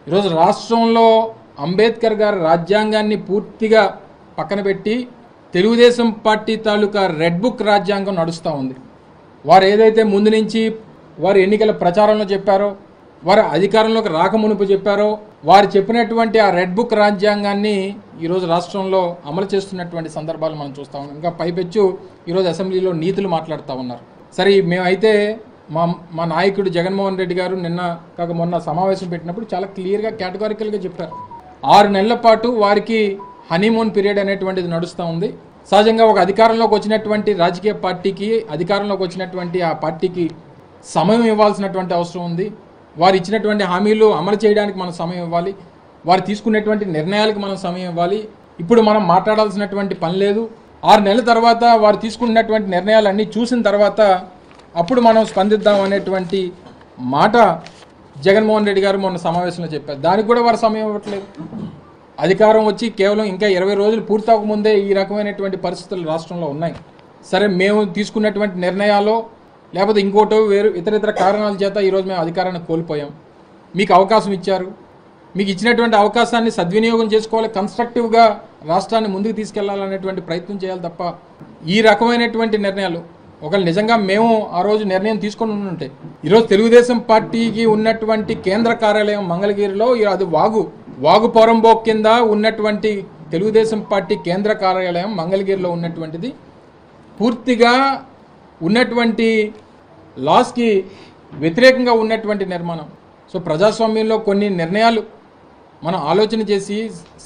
ఈరోజు రాష్ట్రంలో అంబేద్కర్ గారి రాజ్యాంగాన్ని పూర్తిగా పక్కన పెట్టి తెలుగుదేశం పార్టీ తాలూకా రెడ్ బుక్ రాజ్యాంగం నడుస్తూ ఉంది. వారు ఏదైతే ముందు నుంచి వారు ఎన్నికల ప్రచారంలో చెప్పారో, వారు అధికారంలోకి రాకమునుపు చెప్పారో, వారు చెప్పినటువంటి ఆ రెడ్ బుక్ రాజ్యాంగాన్ని ఈరోజు రాష్ట్రంలో అమలు చేస్తున్నటువంటి సందర్భాలు మనం చూస్తూ ఉన్నాం. ఇంకా పైపెచ్చు ఈరోజు అసెంబ్లీలో నీతులు మాట్లాడుతూ ఉన్నారు. సరే, మేమైతే మా నాయకుడు జగన్మోహన్ రెడ్డి గారు మొన్న సమావేశం పెట్టినప్పుడు చాలా క్లియర్గా కేటగారికల్గా చెప్పారు. 6 నెలల పాటు వారికి హనీమూన్ పీరియడ్ అనేటువంటిది నడుస్తూ ఉంది. సహజంగా ఒక అధికారంలోకి వచ్చినటువంటి రాజకీయ పార్టీకి, అధికారంలోకి వచ్చినటువంటి ఆ పార్టీకి సమయం ఇవ్వాల్సినటువంటి అవసరం ఉంది. వారు ఇచ్చినటువంటి హామీలు అమలు చేయడానికి మనం సమయం ఇవ్వాలి. వారు తీసుకునేటువంటి నిర్ణయాలకు మనం సమయం ఇవ్వాలి. ఇప్పుడు మనం మాట్లాడాల్సినటువంటి పని లేదు. 6 నెలల తర్వాత వారు తీసుకున్నటువంటి నిర్ణయాలన్నీ చూసిన తర్వాత అప్పుడు మనం స్పందిద్దాం అనేటువంటి మాట జగన్మోహన్ రెడ్డి గారు మొన్న సమావేశంలో చెప్పారు. దానికి కూడా వారు సమయం ఇవ్వట్లేదు. అధికారం వచ్చి కేవలం ఇంకా 20 రోజులు పూర్తవకముందే ఈ రకమైనటువంటి పరిస్థితులు రాష్ట్రంలో ఉన్నాయి. సరే, మేము తీసుకున్నటువంటి నిర్ణయాలు లేకపోతే ఇంకోటో వేరు ఇతర కారణాల చేత ఈరోజు మేము అధికారాన్ని కోల్పోయాం. మీకు అవకాశం ఇచ్చారు. మీకు ఇచ్చినటువంటి అవకాశాన్ని సద్వినియోగం చేసుకోవాలి. కన్స్ట్రక్టివ్గా రాష్ట్రాన్ని ముందుకు తీసుకెళ్లాలనేటువంటి ప్రయత్నం చేయాలి తప్ప ఈ రకమైనటువంటి నిర్ణయాలు ఒకవేళ నిజంగా మేము ఆ రోజు నిర్ణయం తీసుకొని ఉంటే ఈరోజు తెలుగుదేశం పార్టీకి ఉన్నటువంటి కేంద్ర కార్యాలయం మంగళగిరిలో అది వాగు పొరంబోక్ కింద ఉన్నటువంటి తెలుగుదేశం పార్టీ కేంద్ర కార్యాలయం మంగళగిరిలో ఉన్నటువంటిది పూర్తిగా ఉన్నటువంటి లాస్కి వ్యతిరేకంగా ఉన్నటువంటి నిర్మాణం. సో ప్రజాస్వామ్యంలో కొన్ని నిర్ణయాలు మనం ఆలోచన చేసి,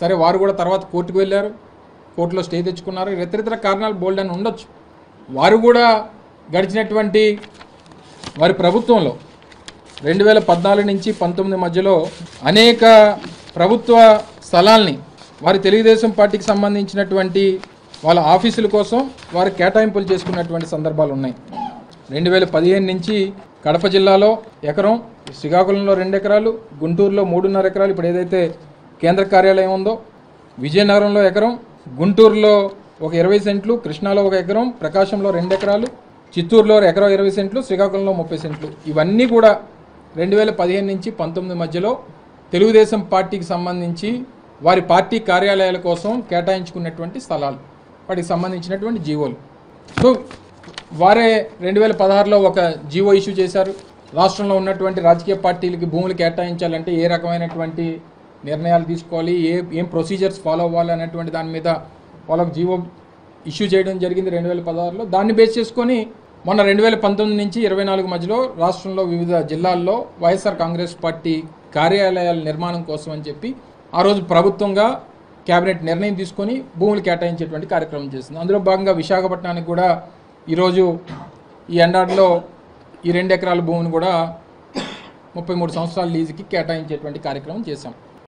సరే వారు కూడా తర్వాత కోర్టుకు వెళ్ళారు, కోర్టులో స్టే తెచ్చుకున్నారు, ఇతర కారణాలు బోల్డ్ అని ఉండొచ్చు. వారు కూడా గడిచినటువంటి వారి ప్రభుత్వంలో 2014 నుంచి 19 మధ్యలో అనేక ప్రభుత్వ స్థలాల్ని వారి తెలుగుదేశం పార్టీకి సంబంధించినటువంటి వాళ్ళ ఆఫీసుల కోసం వారు కేటాయింపులు చేసుకున్నటువంటి సందర్భాలు ఉన్నాయి. 2015 నుంచి కడప జిల్లాలో ఎకరం, శ్రీకాకుళంలో 2 ఎకరాలు, గుంటూరులో 3.5 ఎకరాలు, ఇప్పుడు ఏదైతే కేంద్ర కార్యాలయం ఉందో, విజయనగరంలో ఎకరం, గుంటూరులో ఒక 20 సెంట్లు, కృష్ణాలో 1 ఎకరం, ప్రకాశంలో 2 ఎకరాలు, చిత్తూరులో ఎకరం 20 సెంట్లు, శ్రీకాకుళంలో 30 సెంట్లు. ఇవన్నీ కూడా 2015 నుంచి 19 మధ్యలో తెలుగుదేశం పార్టీకి సంబంధించి వారి పార్టీ కార్యాలయాల కోసం కేటాయించుకున్నటువంటి స్థలాలు, వాటికి సంబంధించినటువంటి జీవోలు. సో వారే 2016లో ఒక జీవో ఇష్యూ చేశారు. రాష్ట్రంలో ఉన్నటువంటి రాజకీయ పార్టీలకి భూములు కేటాయించాలంటే ఏ రకమైనటువంటి నిర్ణయాలు తీసుకోవాలి, ఏం ప్రొసీజర్స్ ఫాలో అవ్వాలి అనేటువంటి దాని మీద వాళ్ళకు జీవో ఇష్యూ చేయడం జరిగింది 2016లో. దాన్ని బేస్ చేసుకొని మొన్న 2019 నుంచి 24 మధ్యలో రాష్ట్రంలో వివిధ జిల్లాల్లో వైఎస్ఆర్ కాంగ్రెస్ పార్టీ కార్యాలయాల నిర్మాణం కోసం అని చెప్పి ఆ రోజు ప్రభుత్వంగా కేబినెట్ నిర్ణయం తీసుకొని భూములు కేటాయించేటువంటి కార్యక్రమం చేసింది. అందులో భాగంగా విశాఖపట్నానికి కూడా ఈరోజు ఈ ఎండాడిలో ఈ 2 ఎకరాల భూమిని కూడా 33 సంవత్సరాల లీజుకి కేటాయించేటువంటి కార్యక్రమం చేశాం.